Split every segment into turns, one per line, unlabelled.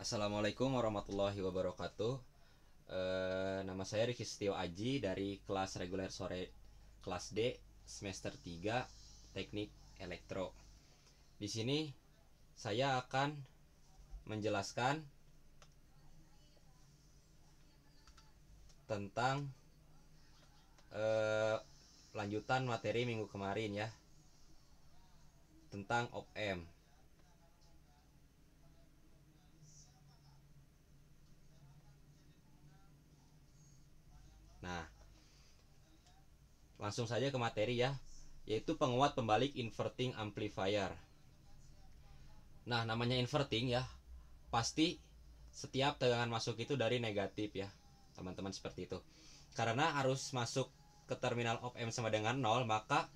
Assalamualaikum warahmatullahi wabarakatuh. Nama saya Riki Setio Aji dari kelas reguler sore kelas D semester 3 Teknik Elektro. Di sini saya akan menjelaskan tentang lanjutan materi minggu kemarin ya, tentang op-amp. Nah, langsung saja ke materi ya, yaitu penguat pembalik inverting amplifier. Nah, namanya inverting ya, pasti setiap tegangan masuk itu dari negatif ya, teman-teman, seperti itu. Karena arus masuk ke terminal op-amp sama dengan 0, maka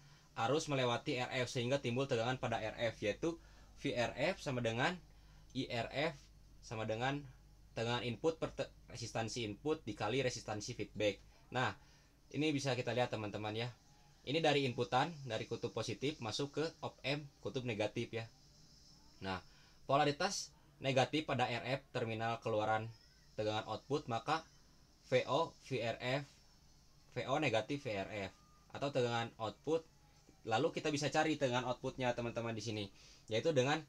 arus melewati RF sehingga timbul tegangan pada RF, yaitu VRF sama dengan IRF sama dengan tegangan input per resistansi input dikali resistansi feedback. Nah, ini bisa kita lihat teman-teman ya. Ini dari inputan, dari kutub positif masuk ke op-amp kutub negatif ya. Nah, polaritas negatif pada RF terminal keluaran tegangan output, maka VO VRF, VO negatif VRF, atau tegangan output. Lalu kita bisa cari tegangan outputnya teman-teman di sini, yaitu dengan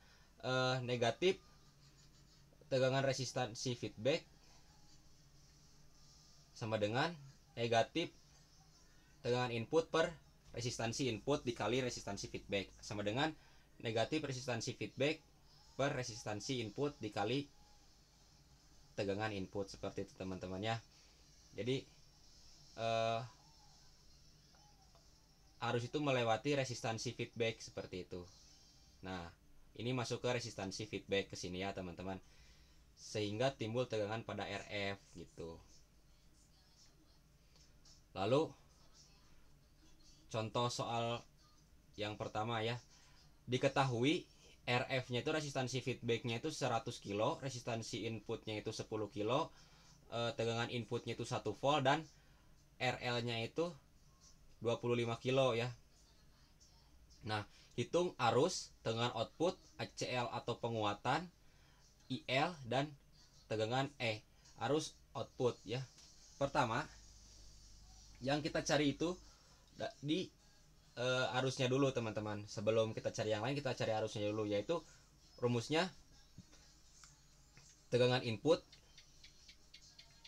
negatif tegangan resistansi feedback sama dengan negatif tegangan input per resistansi input dikali resistansi feedback sama dengan negatif resistansi feedback per resistansi input dikali tegangan input, seperti itu teman-teman ya. Jadi arus itu melewati resistansi feedback seperti itu. Nah, ini masuk ke resistansi feedback ke sini ya teman-teman, sehingga timbul tegangan pada RF gitu. Lalu contoh soal yang pertama ya, diketahui RF-nya itu resistansi feedback-nya itu 100 kilo, resistansi inputnya itu 10 kilo, tegangan inputnya itu 1 volt, dan RL-nya itu 25 kilo ya. Nah, hitung arus, tegangan output, ACL atau penguatan, IL, dan tegangan arus output ya. Pertama, yang kita cari itu di arusnya dulu teman-teman. Sebelum kita cari yang lain, kita cari arusnya dulu, yaitu rumusnya tegangan input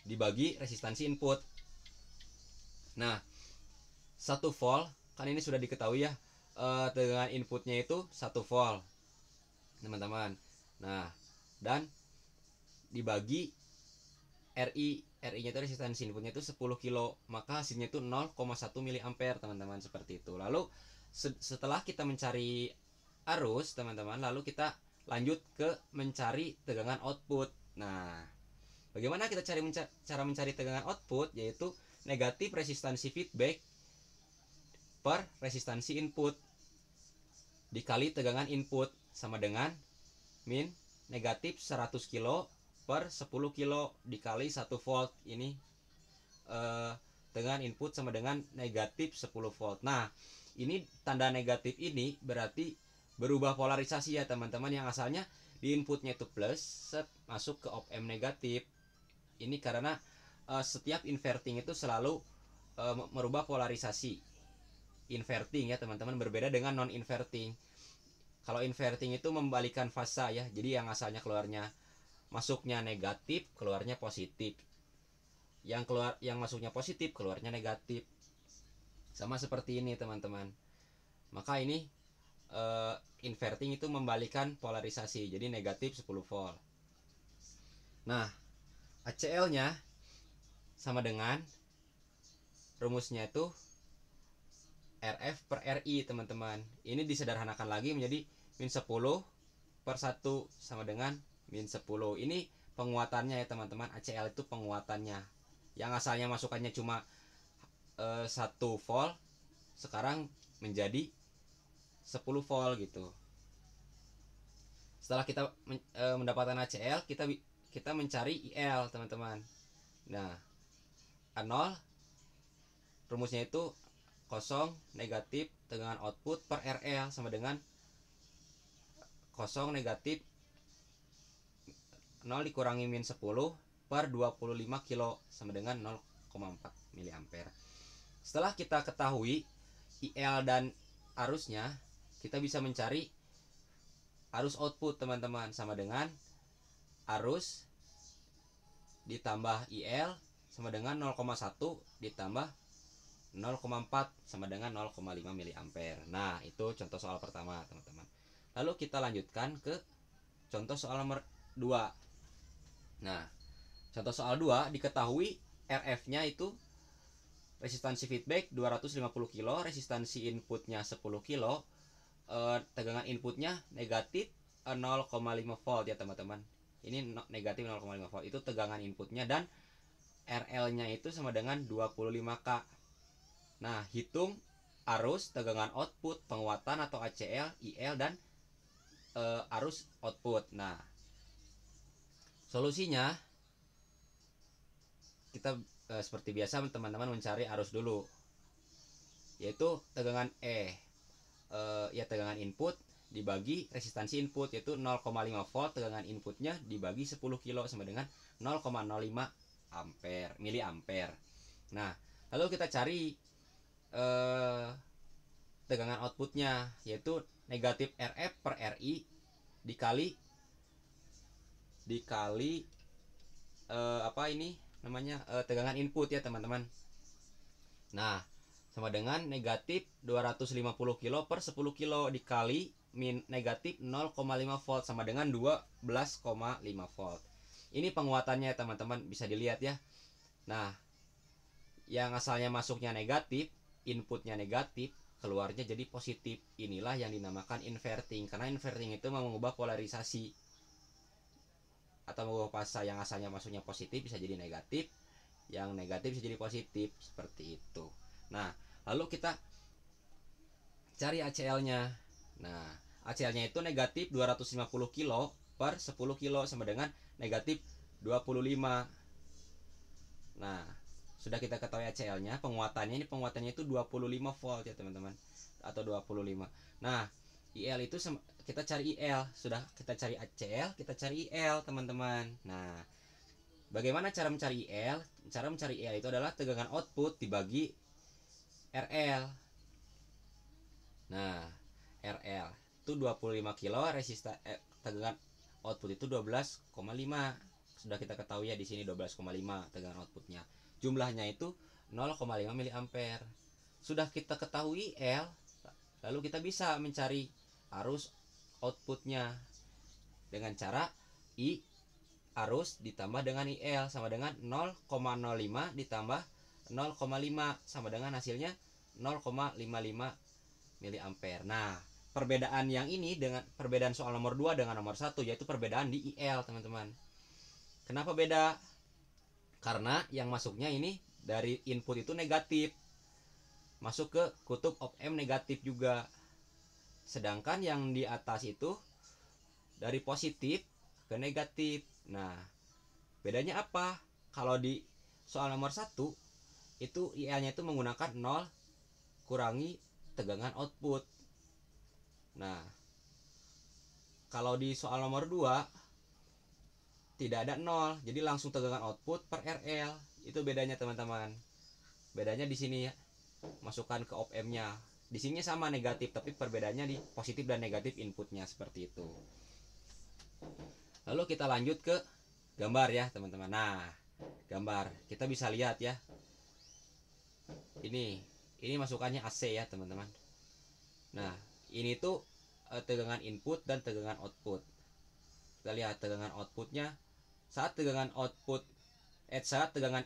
dibagi resistansi input. Nah, 1 volt kan ini sudah diketahui ya, tegangan inputnya itu 1 volt teman-teman. Nah, dan dibagi RI nya itu resistansi inputnya itu 10 kilo, maka hasilnya itu 0,1 miliampere teman-teman, seperti itu. Lalu setelah kita mencari arus teman-teman, lalu kita lanjut ke mencari tegangan output. Nah, bagaimana kita cara mencari tegangan output, yaitu negatif resistansi feedback per resistansi input dikali tegangan input sama dengan min negatif 100 kilo per 10 kilo dikali 1 volt. Ini tegangan input sama dengan negatif 10 volt. Nah, ini tanda negatif ini berarti berubah polarisasi ya teman-teman, yang asalnya di inputnya itu plus masuk ke op-amp negatif. Ini karena setiap inverting itu selalu merubah polarisasi. Inverting ya teman-teman, berbeda dengan non inverting. Kalau inverting itu membalikan fasa ya, jadi yang asalnya keluarnya masuknya negatif, keluarnya positif. Yang masuknya positif, keluarnya negatif. Sama seperti ini teman-teman. Maka ini inverting itu membalikan polarisasi, jadi negatif 10 volt. Nah, ACL-nya sama dengan rumusnya itu RF per RI teman-teman. Ini disederhanakan lagi menjadi min 10 per 1 sama dengan min 10. Ini penguatannya ya teman-teman. ACL itu penguatannya. Yang asalnya masukannya cuma 1 volt, sekarang menjadi 10 volt gitu. Setelah kita mendapatkan ACL, kita mencari IL teman-teman. Nah, A0 rumusnya itu 0 negatif tegangan output per RL sama dengan 0 negatif 0 dikurangi min 10 per 25 kilo sama dengan 0,4 miliampere. Setelah kita ketahui IL dan arusnya, kita bisa mencari arus output teman-teman, sama dengan arus ditambah IL sama dengan 0,1 ditambah 0,4 sama dengan 0,5 miliampere. Nah, itu contoh soal pertama, teman-teman. Lalu kita lanjutkan ke contoh soal nomor 2. Nah, contoh soal 2 diketahui RF-nya itu resistansi feedback 250 kilo, resistansi inputnya 10 kilo, tegangan inputnya negatif 0,5 volt ya teman-teman. Ini negatif 0,5 volt itu tegangan inputnya, dan RL-nya itu sama dengan 25K. Nah, hitung arus, tegangan output, penguatan atau ACL, IL, dan arus output. Nah, solusinya kita seperti biasa teman-teman mencari arus dulu, yaitu tegangan ya tegangan input dibagi resistansi input, yaitu 0,5 volt, tegangan inputnya dibagi 10 kilo sama dengan 0,05 miliampere. Nah, lalu kita cari tegangan outputnya, yaitu negatif RF per RI dikali tegangan input ya teman-teman. Nah, sama dengan negatif 250 kilo per 10 kilo dikali min negatif 0,5 volt sama dengan 12,5 volt. Ini penguatannya teman-teman, bisa dilihat ya. Nah, yang asalnya masuknya negatif, inputnya negatif, keluarnya jadi positif. Inilah yang dinamakan inverting, karena inverting itu mengubah polarisasi, atau mengubah fasa yang asalnya masuknya positif bisa jadi negatif, yang negatif bisa jadi positif, seperti itu. Nah, lalu kita cari ACL-nya. Nah, ACL-nya itu negatif 250 kilo per 10 kilo sama dengan negatif 25. Nah, sudah kita ketahui ACL-nya, penguatannya itu 25 volt ya teman-teman, atau 25. Nah, IL itu kita cari IL, sudah kita cari ACL, kita cari IL teman-teman. Nah, bagaimana cara mencari IL? Cara mencari IL itu adalah tegangan output dibagi RL. Nah, RL itu 25 kilo, tegangan output itu 12,5. Sudah kita ketahui ya di sini 12,5 tegangan outputnya. Jumlahnya itu 0,5 miliampere. Sudah kita ketahui L, lalu kita bisa mencari arus outputnya dengan cara I arus ditambah dengan IL sama dengan 0,05 ditambah 0,5 sama dengan hasilnya 0,55 miliampere. Nah, perbedaan yang ini dengan perbedaan soal nomor 2 dengan nomor 1, yaitu perbedaan di IL teman-teman. Kenapa beda? Karena yang masuknya ini dari input itu negatif, masuk ke kutub op M negatif juga. Sedangkan yang di atas itu dari positif ke negatif. Nah, bedanya apa? Kalau di soal nomor 1 itu IL-nya itu menggunakan 0 kurangi tegangan output. Nah, kalau di soal nomor 2 tidak ada 0, jadi langsung tegangan output per RL. Itu bedanya teman-teman. Bedanya di sini ya, masukkan ke op M-nya. Di sini sama negatif, tapi perbedaannya di positif dan negatif inputnya, seperti itu. Lalu kita lanjut ke gambar ya teman-teman. Nah, gambar kita bisa lihat ya. Ini masukannya AC ya teman-teman. Nah, ini tuh tegangan input dan tegangan output. Kita lihat tegangan outputnya. Saat tegangan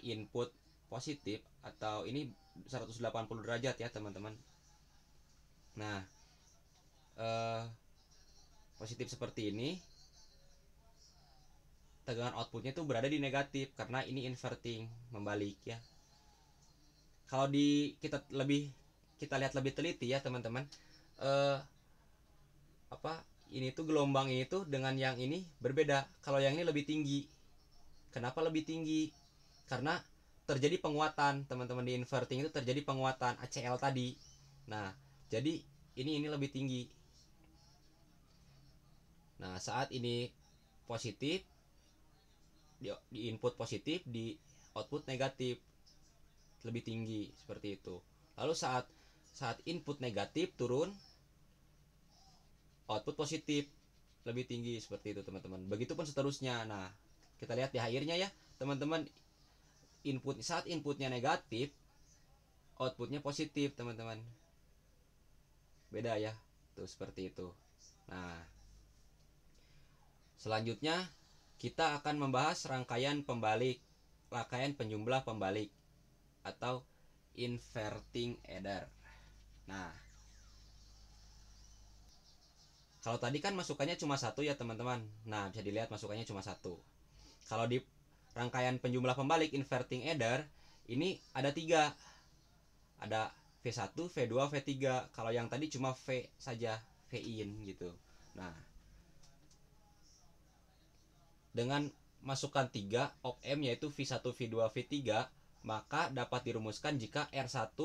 input positif, atau ini 180 derajat ya teman-teman. Nah, positif seperti ini, tegangan outputnya itu berada di negatif karena ini inverting, membalik ya. Kalau kita lihat lebih teliti ya teman-teman, ini tuh gelombang ini tuh dengan yang ini berbeda. Kalau yang ini lebih tinggi. Kenapa lebih tinggi? Karena terjadi penguatan teman-teman, di inverting itu terjadi penguatan ACL tadi. Nah, jadi ini lebih tinggi. Nah, saat ini positif, di input positif, di output negatif lebih tinggi seperti itu. Lalu saat input negatif turun, output positif lebih tinggi seperti itu teman-teman. Begitupun seterusnya. Nah, kita lihat di akhirnya ya teman-teman, saat inputnya negatif, outputnya positif teman-teman. Beda ya, tuh seperti itu. Nah, selanjutnya kita akan membahas rangkaian penjumlah pembalik atau inverting adder. Nah, kalau tadi kan masukannya cuma satu ya teman-teman. Nah, bisa dilihat masukannya cuma satu. Kalau di rangkaian penjumlah pembalik inverting adder ini ada 3. Ada V1, V2, V3. Kalau yang tadi cuma V saja, V in gitu. Nah, dengan masukan 3 op-amp yaitu V1, V2, V3, maka dapat dirumuskan jika R1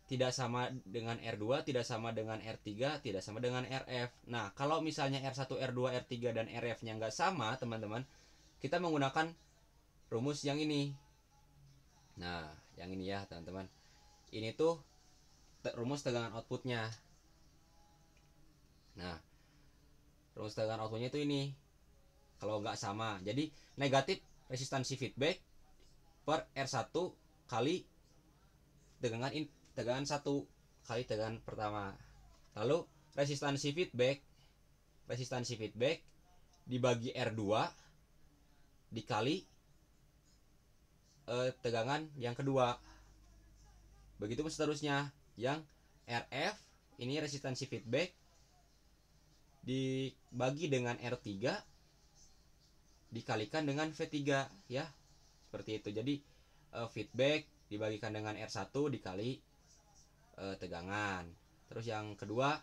tidak sama dengan R2, tidak sama dengan R3, tidak sama dengan RF. Nah, kalau misalnya R1, R2, R3, dan RF-nya nggak sama, teman-teman, kita menggunakan rumus yang ini. Nah, yang ini ya, teman-teman. Ini tuh rumus tegangan outputnya. Nah, rumus tegangan outputnya itu ini. Kalau nggak sama, jadi negatif resistansi feedback per R1 kali tegangan 1 kali tegangan pertama. Lalu resistansi feedback dibagi R2 dikali tegangan yang kedua. Begitu seterusnya. Yang RF ini resistansi feedback dibagi dengan R3 dikalikan dengan V3 ya. Seperti itu. Jadi feedback dibagikan dengan R1 dikali tegangan. Terus yang kedua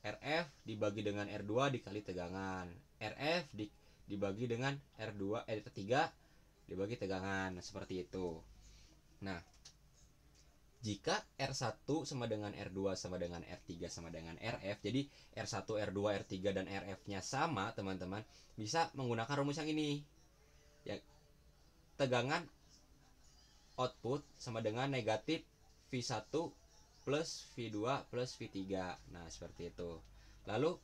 RF dibagi dengan R2 dikali tegangan. RF dibagi dengan R3 dibagi tegangan. Seperti itu. Nah, jika R1 sama dengan R2 sama dengan R3 sama dengan RF, jadi R1, R2, R3 dan RF-nya sama, teman-teman, bisa menggunakan rumus yang ini. Ya, tegangan output sama dengan negatif V1 plus V2 plus V3. Nah, seperti itu. Lalu,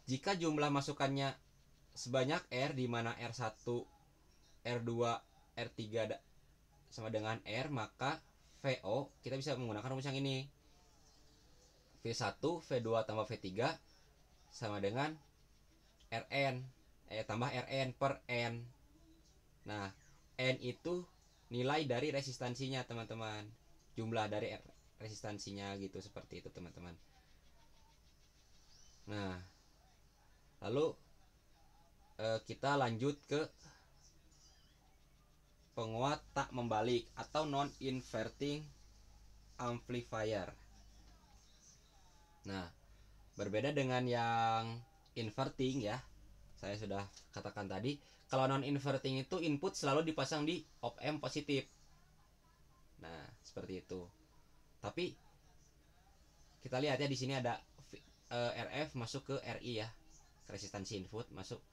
jika jumlah masukannya sebanyak R, di mana R1, R2, R3 sama dengan R, maka VO kita bisa menggunakan rumus yang ini. V1 V2 tambah V3 sama dengan Rn tambah Rn per N. Nah, N itu nilai dari resistansinya teman-teman, jumlah dari resistansinya gitu. Seperti itu teman-teman. Nah, lalu kita lanjut ke penguat tak membalik atau non inverting amplifier. Nah, berbeda dengan yang inverting ya, saya sudah katakan tadi, kalau non inverting itu input selalu dipasang di op-amp positif. Nah, seperti itu. Tapi kita lihat ya, di sini ada RF masuk ke RI ya, resistansi input masuk.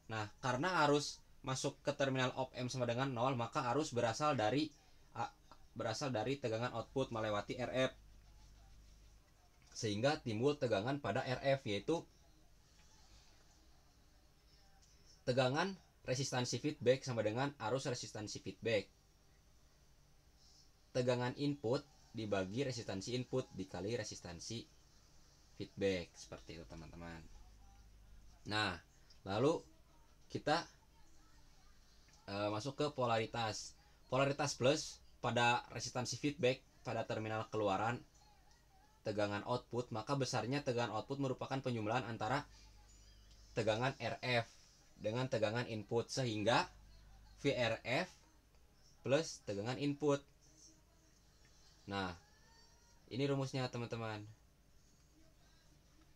Nah, karena arus masuk ke terminal op-amp sama dengan 0, maka arus berasal dari tegangan output melewati RF, sehingga timbul tegangan pada RF, yaitu tegangan resistansi feedback sama dengan arus resistansi feedback. Tegangan input dibagi resistansi input dikali resistansi feedback. Seperti itu teman-teman. Nah, lalu kita masuk ke polaritas. Polaritas plus pada resistansi feedback pada terminal keluaran tegangan output, maka besarnya tegangan output merupakan penjumlahan antara tegangan RF dengan tegangan input, sehingga VRF plus tegangan input. Nah, ini rumusnya teman-teman.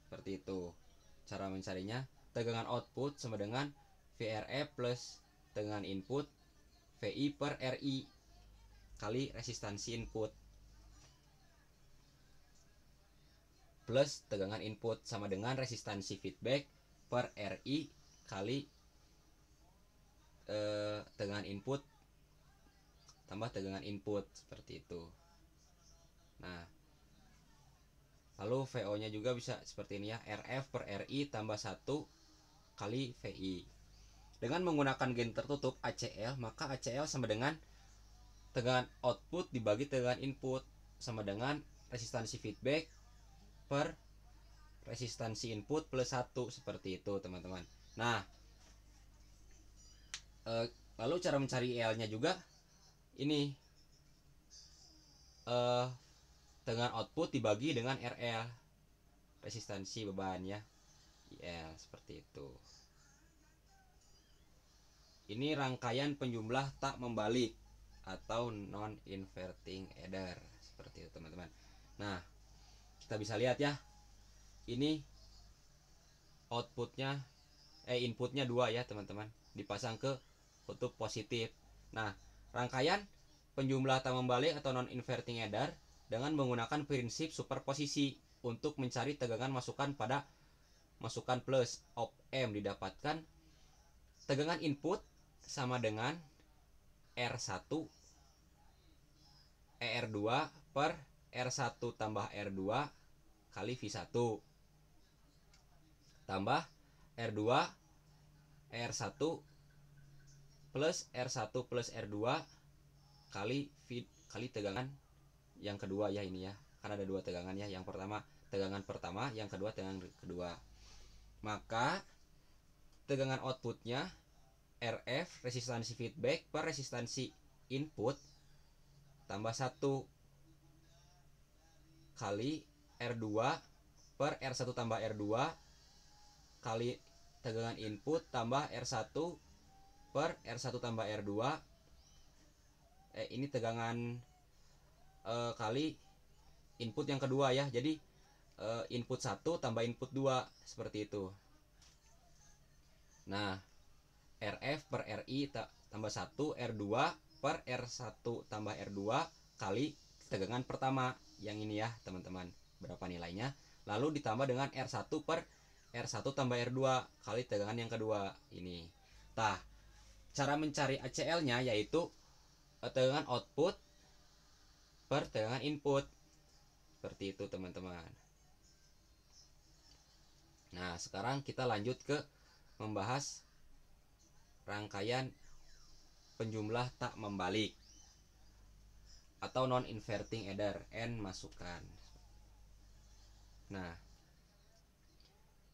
Seperti itu cara mencarinya. Tegangan output sama dengan VRF plus tegangan input VI per RI kali resistansi input plus tegangan input sama dengan resistansi feedback per RI kali tegangan input tambah tegangan input seperti itu. Nah, lalu VO nya juga bisa seperti ini ya, RF per RI tambah 1 kali VI. Dengan menggunakan gain tertutup ACL, maka ACL sama dengan tegangan output dibagi tegangan input, sama dengan resistansi feedback per resistansi input plus 1, seperti itu teman-teman. Nah, lalu cara mencari IL nya juga ini, tegangan output dibagi dengan RL, resistansi beban ya, IL, seperti itu. Ini rangkaian penjumlah tak membalik atau non inverting adder, seperti itu teman-teman. Nah, kita bisa lihat ya, ini outputnya inputnya 2 ya teman-teman, dipasang ke kutub positif. Nah, rangkaian penjumlah tak membalik atau non inverting adder dengan menggunakan prinsip superposisi untuk mencari tegangan masukan pada masukan plus op M, didapatkan tegangan input sama dengan R1 ER2 per R1 tambah R2 kali V1 tambah R2 R1 plus R1 plus R2 kali tegangan yang kedua ya, ini ya, karena ada 2 tegangan ya, yang pertama tegangan pertama, yang kedua tegangan kedua. Maka tegangan outputnya RF resistansi feedback per resistansi input tambah 1 kali R2 per R1 tambah R2 kali tegangan input tambah R1 per R1 tambah R2, ini tegangan kali input yang kedua ya. Jadi input 1 tambah input 2, seperti itu. Nah, RF per RI tambah 1 R2 per R1 tambah R2 kali tegangan pertama yang ini ya teman-teman, berapa nilainya, lalu ditambah dengan R1 per R1 tambah R2 kali tegangan yang kedua ini. Nah, cara mencari ACL nya yaitu tegangan output per tegangan input, seperti itu teman-teman. Nah, sekarang kita lanjut ke membahas rangkaian penjumlah tak membalik atau non inverting adder, N masukan. Nah,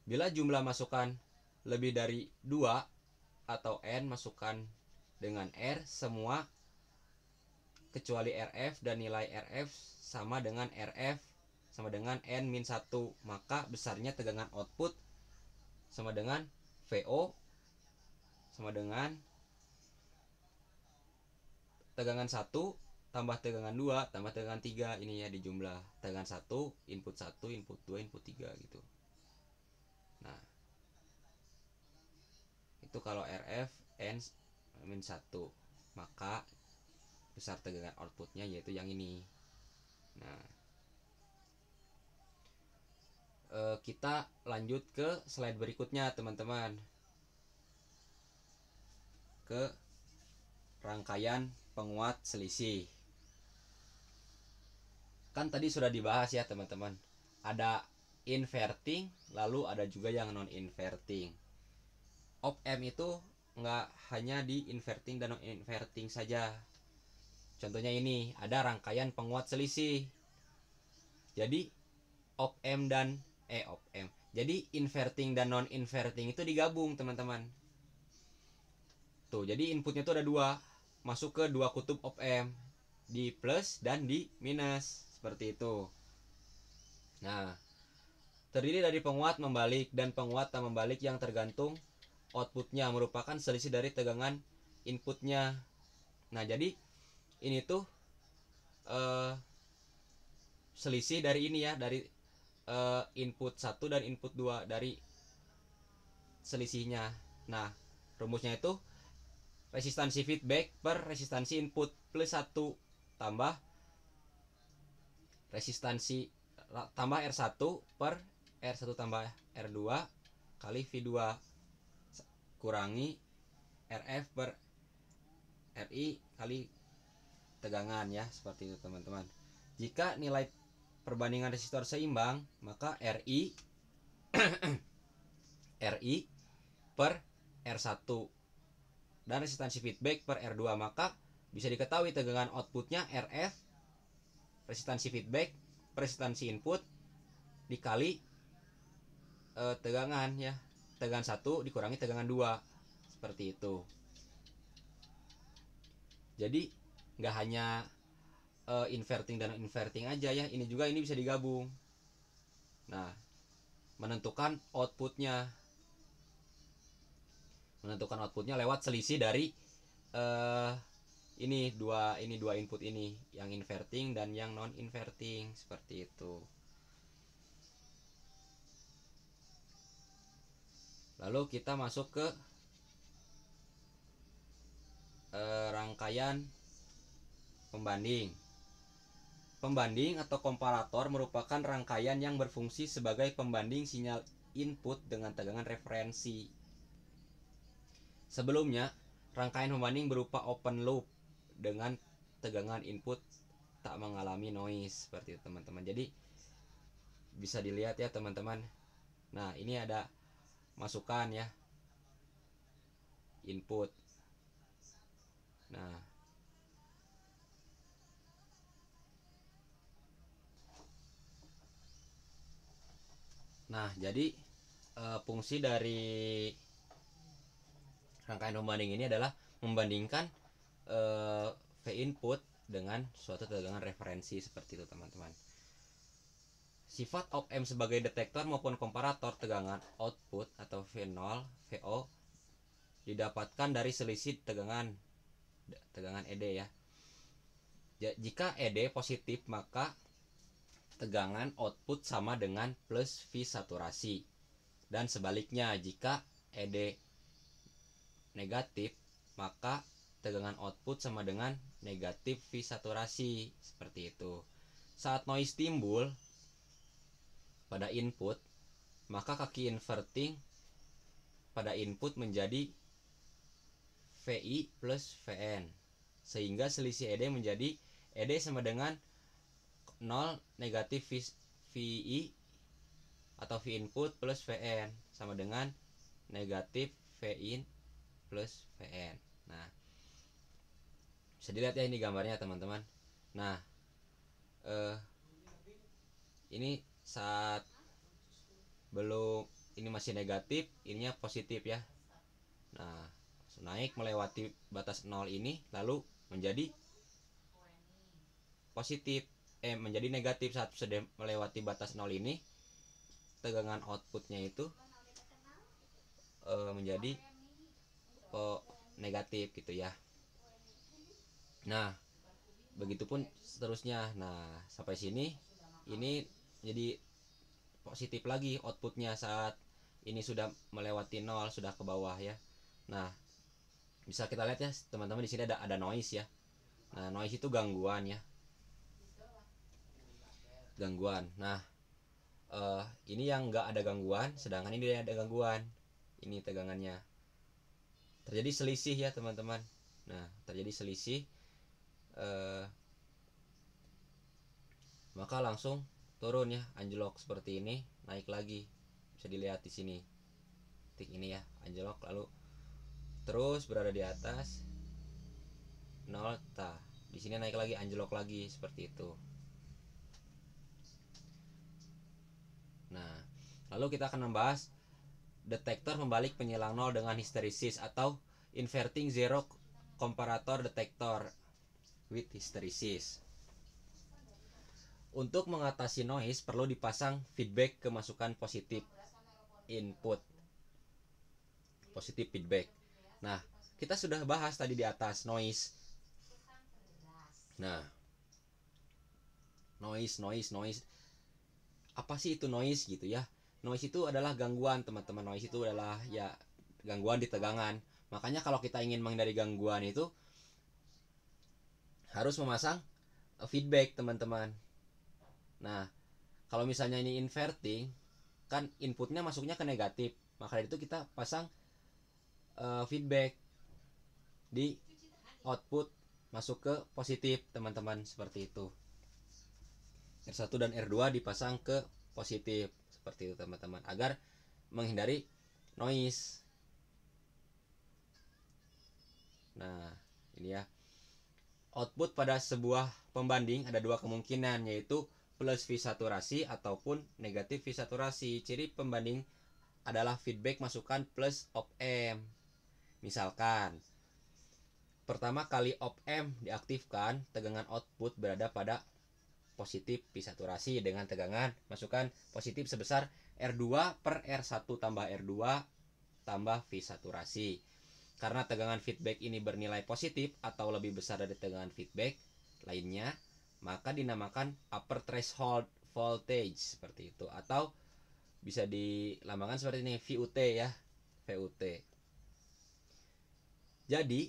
bila jumlah masukan lebih dari 2 atau N masukan dengan R semua kecuali RF dan nilai RF sama dengan RF sama dengan N-1, maka besarnya tegangan output sama dengan VO sama dengan tegangan 1 tambah tegangan 2 tambah tegangan 3, ini ya, di jumlah tegangan 1, input 1, input 2, input 3 gitu. Nah, itu kalau RF N-1, maka besar tegangan outputnya yaitu yang ini. Nah, kita lanjut ke slide berikutnya teman-teman, ke rangkaian penguat selisih. Kan tadi sudah dibahas ya teman-teman, ada inverting lalu ada juga yang non inverting. Op M itu nggak hanya di inverting dan non inverting saja. Contohnya ini ada rangkaian penguat selisih. Jadi op M dan op M. Jadi inverting dan non inverting itu digabung teman-teman. Tuh, jadi inputnya tuh ada 2, masuk ke 2 kutub op M, di plus dan di minus, seperti itu. Nah, terdiri dari penguat membalik dan penguat tak membalik yang tergantung outputnya merupakan selisih dari tegangan inputnya. Nah, jadi ini tuh selisih dari ini ya, dari input 1 dan input 2, dari selisihnya. Nah, rumusnya itu resistansi feedback per resistansi input plus 1 tambah resistansi tambah R1 per R1 tambah R2 kali V2 kurangi RF per RI kali tegangan ya, seperti itu teman-teman. Jika nilai perbandingan resistor seimbang, maka RI RI per R1 dan resistansi feedback per R2, maka bisa diketahui tegangan outputnya RF, resistansi feedback, resistansi input dikali tegangan ya, tegangan 1 dikurangi tegangan 2, seperti itu. Jadi nggak hanya inverting dan inverting aja ya, ini juga ini bisa digabung. Nah, menentukan outputnya lewat selisih dari ini dua input ini, yang inverting dan yang non inverting, seperti itu. Lalu kita masuk ke rangkaian pembanding. Pembanding atau komparator merupakan rangkaian yang berfungsi sebagai pembanding sinyal input dengan tegangan referensi. Sebelumnya, rangkaian pembanding berupa open loop dengan tegangan input tak mengalami noise, seperti itu teman-teman. Jadi bisa dilihat ya teman-teman. Nah, ini ada masukan ya, input. Nah, jadi fungsi dari rangkaian pembanding ini adalah membandingkan V input dengan suatu tegangan referensi, seperti itu teman-teman. Sifat op amp sebagai detektor maupun komparator tegangan output atau V0 VO didapatkan dari selisih tegangan ED ya. Jika ED positif, maka tegangan output sama dengan plus V saturasi, dan sebaliknya jika ED negatif, maka tegangan output sama dengan negatif V saturasi, seperti itu. Saat noise timbul pada input, maka kaki inverting pada input menjadi VI plus VN, sehingga selisih ED menjadi ED sama dengan 0 negatif VI atau V input plus VN sama dengan negatif V in plus VN. Nah, bisa dilihat ya ini gambarnya teman-teman. Nah, ini saat belum, ini masih negatif, ininya positif ya. Nah, naik melewati batas 0 ini lalu menjadi positif, menjadi negatif. Saat sudah melewati batas 0 ini, tegangan outputnya itu menjadi negatif gitu ya. Nah, begitupun seterusnya. Nah, sampai sini ini jadi positif lagi outputnya saat ini sudah melewati 0, sudah ke bawah ya. Nah, bisa kita lihat ya teman-teman, di sini ada noise ya. Nah, noise itu gangguan ya, gangguan. Nah, ini yang nggak ada gangguan, sedangkan ini ada gangguan. Ini tegangannya terjadi selisih ya teman-teman. Nah, terjadi selisih, maka langsung turun ya, anjlok seperti ini, naik lagi. Bisa dilihat di sini titik ini ya, anjlok lalu terus berada di atas 0, di sini naik lagi, anjlok lagi, seperti itu. Nah, lalu kita akan membahas detektor pembalik penyilang 0 dengan histeresis atau inverting zero comparator detector with hysteresis. Untuk mengatasi noise perlu dipasang feedback kemasukan positif input, positif feedback. Nah, kita sudah bahas tadi di atas noise. Nah, noise. Apa sih itu noise gitu ya? Noise itu adalah gangguan teman-teman. Noise itu adalah ya gangguan di tegangan. Makanya kalau kita ingin menghindari gangguan itu harus memasang feedback teman-teman. Nah, kalau misalnya ini inverting, kan inputnya masuknya ke negatif, maka dari itu kita pasang feedback di output masuk ke positif teman-teman, seperti itu. R1 dan R2 dipasang ke positif seperti itu teman-teman, agar menghindari noise. Nah ini ya, output pada sebuah pembanding ada dua kemungkinan, yaitu plus V saturasi ataupun negatif V saturasi. Ciri pembanding adalah feedback masukan plus op amp. Misalkan pertama kali op amp diaktifkan, tegangan output berada pada positif V saturasi dengan tegangan masukan positif sebesar R2 per R1 tambah R2 tambah V saturasi. Karena tegangan feedback ini bernilai positif atau lebih besar dari tegangan feedback lainnya, maka dinamakan upper threshold voltage seperti itu, atau bisa dilambangkan seperti ini, VUT ya, VUT. Jadi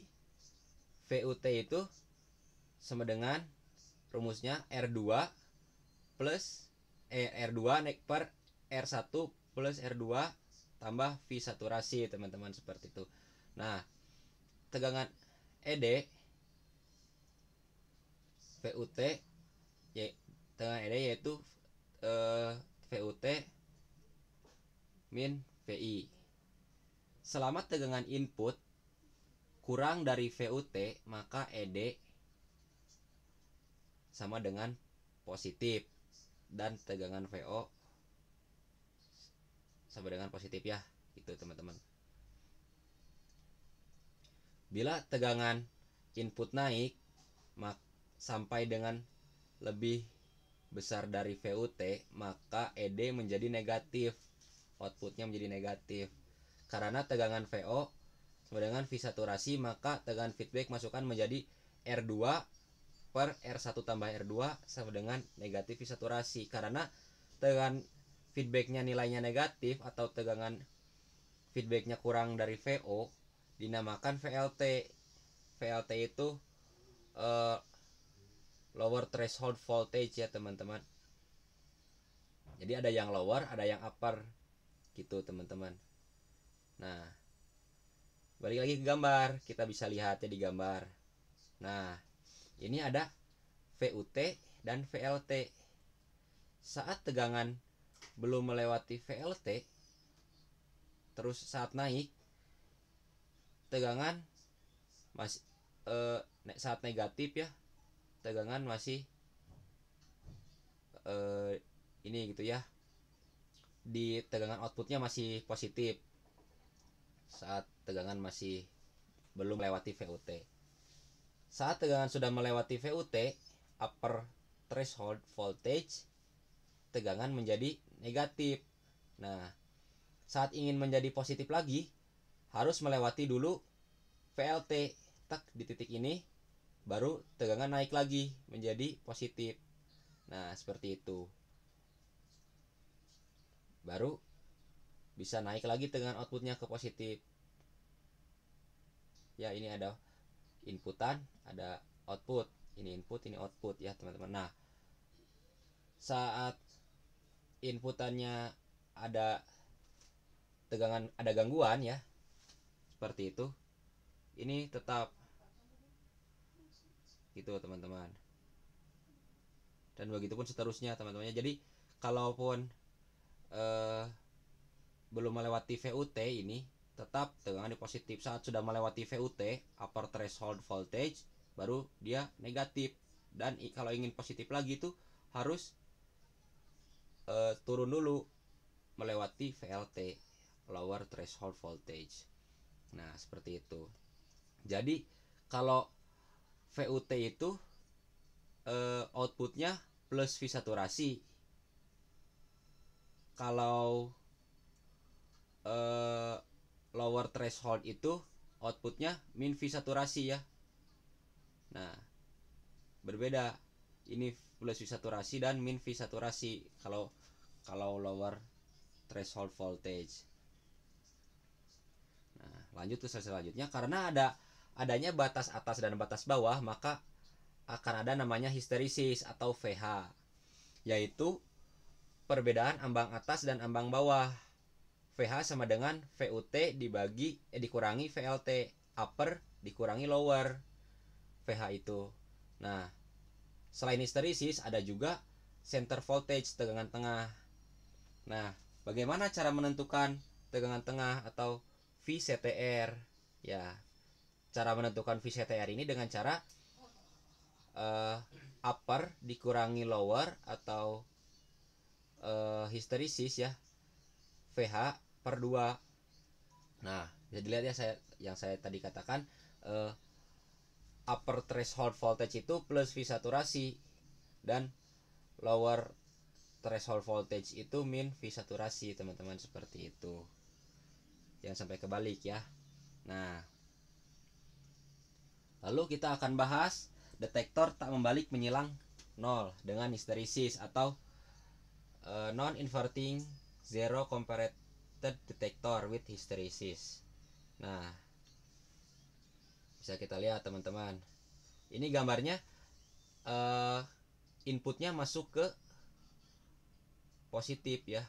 VUT itu sama dengan rumusnya R2 plus R2 per R1 plus R2 tambah V saturasi teman-teman, seperti itu. Nah, tegangan ED VUT tegangan ED yaitu VUT min VI. Selama tegangan input kurang dari VUT, maka ED sama dengan positif dan tegangan VO sama dengan positif ya, itu teman-teman. Bila tegangan input naik sampai dengan lebih besar dari VUT, maka ED menjadi negatif, outputnya menjadi negatif. Karena tegangan VO sama dengan V saturasi, maka tegangan feedback masukan menjadi R2 per R1 tambah R2 sama dengan negatif V saturasi. Karena tegangan feedbacknya nilainya negatif atau tegangan feedbacknya kurang dari VO, dinamakan VLT. VLT itu lower threshold voltage ya teman-teman. Jadi ada yang lower, ada yang upper gitu teman-teman. Nah, balik lagi ke gambar, kita bisa lihatnya di gambar. Nah, ini ada VUT dan VLT. Saat tegangan belum melewati VLT, terus saat naik tegangan masih saat negatif ya, tegangan masih ini gitu ya, di tegangan outputnya masih positif saat tegangan masih belum melewati VUT. Saat tegangan sudah melewati VUT, upper threshold voltage, tegangan menjadi negatif. Nah, saat ingin menjadi positif lagi, harus melewati dulu VLT. Tak di titik ini baru tegangan naik lagi menjadi positif. Nah, seperti itu. Baru bisa naik lagi tegangan outputnya ke positif. Ya, ini ada inputan, ada output. Ini input, ini output ya, teman-teman. Nah, saat inputannya ada tegangan, ada gangguan ya, seperti itu, ini tetap gitu teman-teman, dan begitupun seterusnya teman-teman. Jadi kalaupun belum melewati VUT, ini tetap tegangan di positif. Saat sudah melewati VUT, upper threshold voltage, baru dia negatif. Dan kalau ingin positif lagi itu harus turun dulu melewati VLT, lower threshold voltage. Nah, seperti itu. Jadi kalau VUT itu outputnya plus V saturasi. Kalau lower threshold itu outputnya min V saturasi ya. Nah, berbeda, ini plus V saturasi dan min V saturasi kalau lower threshold voltage. Nah, lanjut ke selanjutnya. Karena adanya batas atas dan batas bawah, maka akan ada namanya histerisis atau VH, yaitu perbedaan ambang atas dan ambang bawah. VH sama dengan VUT dikurangi VLT, upper dikurangi lower. VH itu. Nah, selain histeresis ada juga center voltage, tegangan tengah. Nah, bagaimana cara menentukan tegangan tengah atau VCTR? Ya, cara menentukan VCTR ini dengan cara upper dikurangi lower atau histeresis ya, VH per 2. Nah, bisa dilihat ya, yang saya tadi katakan, upper threshold voltage itu plus V saturasi, dan lower threshold voltage itu min V saturasi, teman-teman, seperti itu. Jangan sampai kebalik ya. Nah, lalu kita akan bahas detektor tak membalik menyilang 0 dengan histeresis atau non inverting zero comparated detector with hysteresis. Nah, bisa kita lihat teman-teman, ini gambarnya inputnya masuk ke positif ya,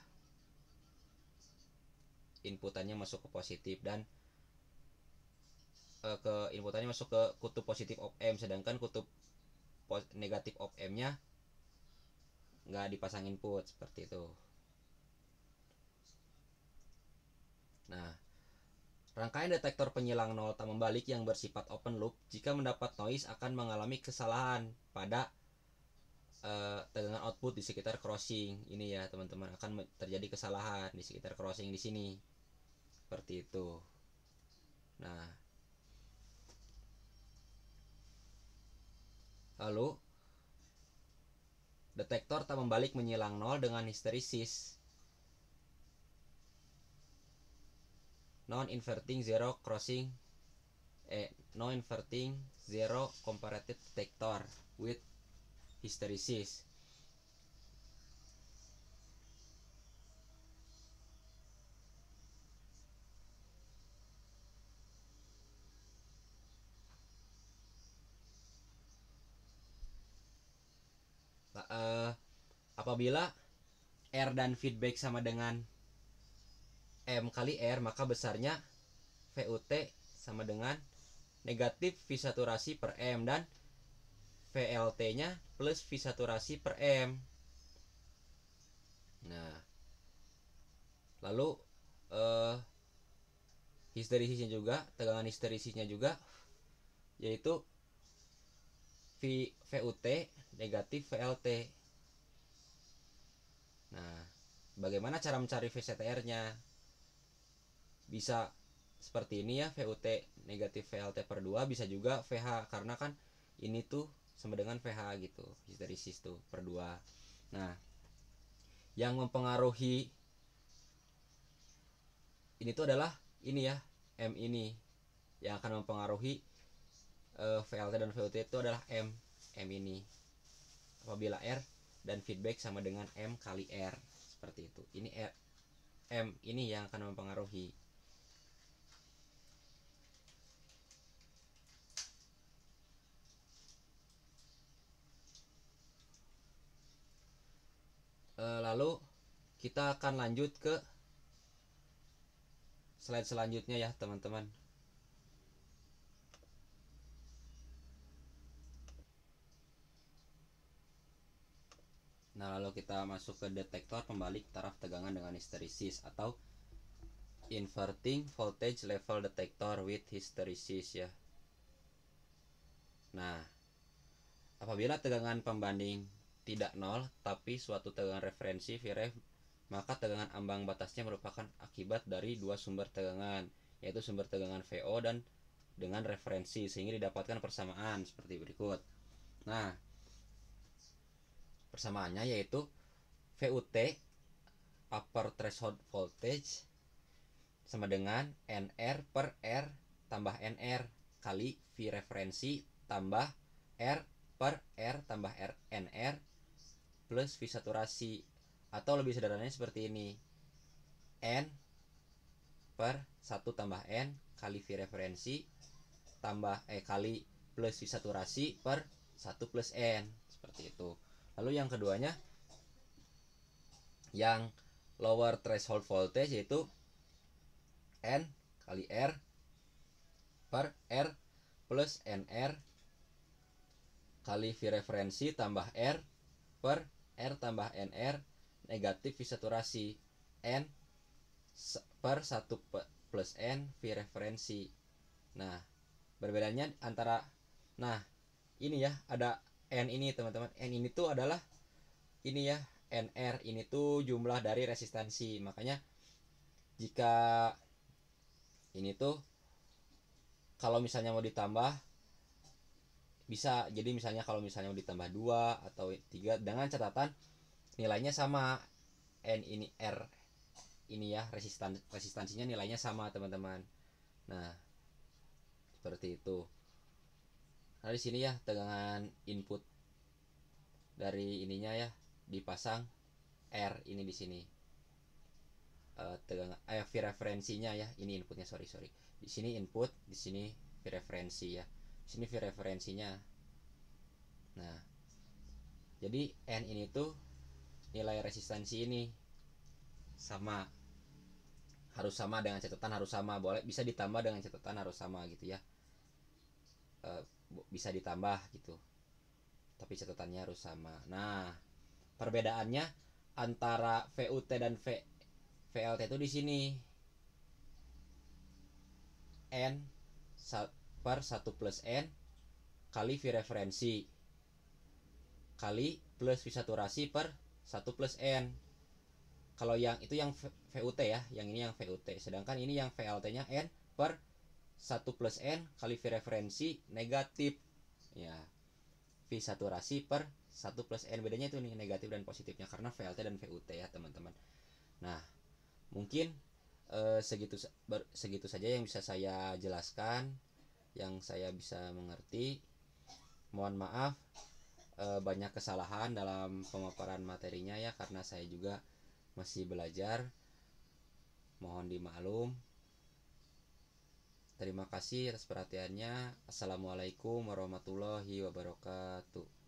inputannya masuk ke positif, dan inputannya masuk ke kutub positif op amp, sedangkan kutub negatif op amp nya nggak dipasang input, seperti itu. Nah, rangkaian detektor penyilang nol tak membalik yang bersifat open loop jika mendapat noise akan mengalami kesalahan pada tegangan output di sekitar crossing ini ya teman-teman, akan terjadi kesalahan di sekitar crossing di sini, seperti itu. Nah, lalu detektor tak membalik menyilang nol dengan histeresis, non inverting zero comparative detector with histeresis. Apabila R dan feedback sama dengan M kali R, maka besarnya VUT sama dengan negatif V saturasi per M, dan VLT nya plus V saturasi per M. Nah, lalu histeresisnya juga, tegangan histeresisnya juga, yaitu VUT negatif VLT. Nah, bagaimana cara mencari VCTR-nya? Bisa seperti ini ya, VUT negatif VLT per 2, bisa juga VH, karena kan ini tuh sama dengan VH gitu, histeresis tuh per 2. Nah, yang mempengaruhi ini tuh adalah ini ya, M ini yang akan mempengaruhi VLT dan VUT itu adalah M ini. Apabila R dan feedback sama dengan M kali R, seperti itu. Ini M ini yang akan mempengaruhi. Lalu kita akan lanjut ke slide selanjutnya ya teman-teman. Nah, lalu kita masuk ke detektor pembalik taraf tegangan dengan histeresis atau inverting voltage level detector with hysteresis ya. Nah, apabila tegangan pembanding tidak nol tapi suatu tegangan referensi Vref, maka tegangan ambang batasnya merupakan akibat dari dua sumber tegangan, yaitu sumber tegangan VO dan dengan referensi, sehingga didapatkan persamaan seperti berikut. Nah, persamaannya yaitu VUT upper threshold voltage sama dengan NR per R tambah NR kali V referensi tambah R per R tambah R NR plus V saturasi, atau lebih sederhananya seperti ini, N per 1 tambah N kali V referensi tambah kali plus V saturasi per 1 plus N, seperti itu. Lalu yang keduanya, yang lower threshold voltage, yaitu N kali R per R plus NR kali V referensi tambah R per R tambah NR negatif V saturasi N per 1 plus N V referensi. Nah, perbedaannya antara, nah ini ya, ada N ini teman-teman. N ini tuh adalah ini ya, NR ini tuh jumlah dari resistansi. Makanya jika ini tuh kalau misalnya mau ditambah bisa, jadi misalnya kalau misalnya mau ditambah 2 atau 3 dengan catatan nilainya sama. N ini R ini ya, resistansinya nilainya sama teman-teman. Nah, seperti itu. Nah, di sini ya tegangan input dari ininya ya dipasang R ini di sini. Tegangan V referensinya ya, ini inputnya, sorry. Di sini input, di sini V referensi ya. Di sini V referensinya. Nah, jadi N ini tuh nilai resistansi ini sama, harus sama dengan catatan harus sama, boleh bisa ditambah dengan catatan harus sama gitu ya. Bisa ditambah gitu, tapi catatannya harus sama. Nah, perbedaannya antara VUT dan VLT itu di sini. N per 1 plus N kali V referensi kali plus V saturasi per 1 plus N. Kalau yang itu yang VUT ya, yang ini yang VUT. Sedangkan ini yang VLT-nya N per 1 plus N kali V referensi negatif. Ya, V saturasi per 1 plus N. Bedanya itu nih, negatif dan positifnya, karena VLT dan VUT ya teman-teman. Nah, mungkin segitu saja yang bisa saya jelaskan, yang saya bisa mengerti. Mohon maaf banyak kesalahan dalam pemaparan materinya ya, karena saya juga masih belajar, mohon dimaklum. Terima kasih atas perhatiannya. Assalamualaikum warahmatullahi wabarakatuh.